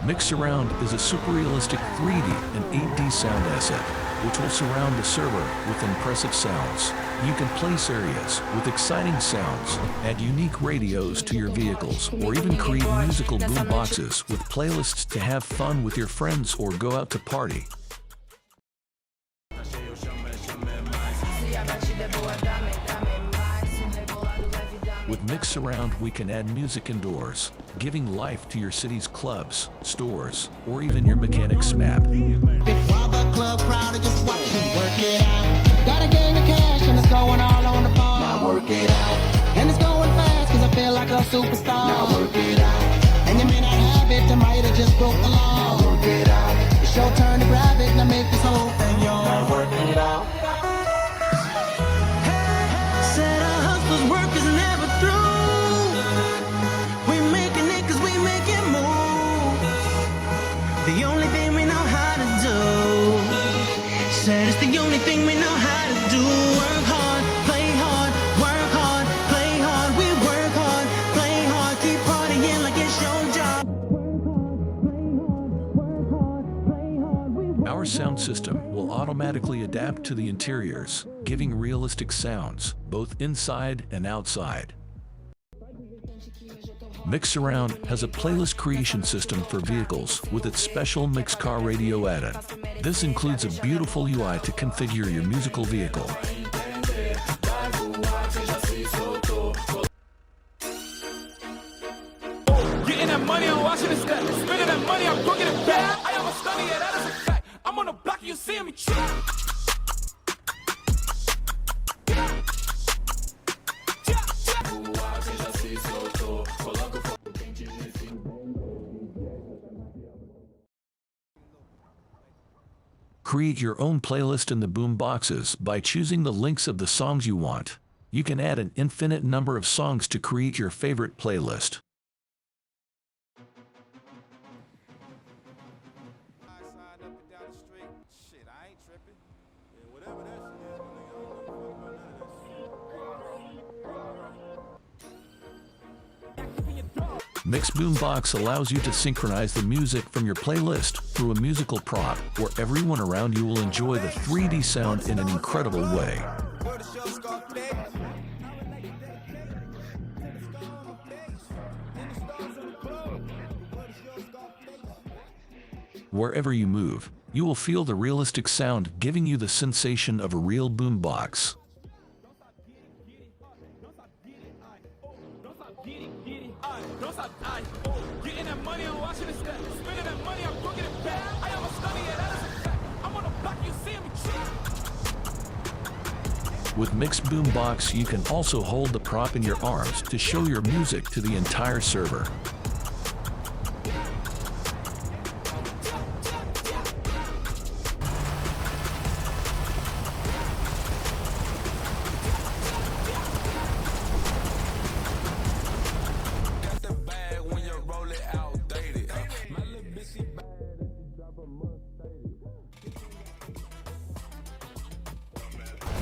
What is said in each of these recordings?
Mix Surround is a super realistic 3D and 8D sound asset, which will surround the server with impressive sounds. You can place areas with exciting sounds, add unique radios to your vehicles, or even create musical boomboxes with playlists to have fun with your friends or go out to party. With Mix Surround, we can add music indoors, giving life to your city's clubs, stores, or even your mechanic's map. While the club crowd are just watching, work it out. Got a gang of cash and it's going all on the ball. Now work it out. And it's going fast cause I feel like a superstar. Now work it out. And you may not have it, I might have just broke the law. Now work it out. It's your turn to grab it, now make this whole thing yours. Now work it out. Said our hustler's work is never through. We making it cause we make it move. The only thing we know how to do. Said it's the only thing we know how to do. Work hard, play hard, work hard, play hard. We work hard, play hard, keep partying like it's your job. Our sound system will automatically adapt to the interiors, giving realistic sounds, both inside and outside. Mix Surround has a playlist creation system for vehicles with its special Mix Car radio added. This includes a beautiful UI to configure your musical vehicle. Getting that money, I'm watching the step. Spending that money, I'm cooking it back. I am a stunner, yeah, that is a fact. I'm on the block, you see me trap. Create your own playlist in the boomboxes by choosing the links of the songs you want. You can add an infinite number of songs to create your favorite playlist. Mix Boombox allows you to synchronize the music from your playlist through a musical prop where everyone around you will enjoy the 3D sound in an incredible way. Wherever you move, you will feel the realistic sound giving you the sensation of a real boombox. Getting that money, I'm watching the step. Spending that money, I'm cooking it back. I am a stunner, yeah, that is a fact. I'm on the block, you see me trap. With Mix Boombox, you can also hold the prop in your arms to show your music to the entire server.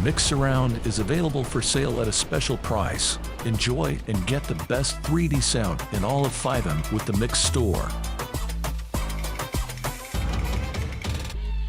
Mix Surround is available for sale at a special price. Enjoy and get the best 3D sound in all of FiveM with the Mix Store.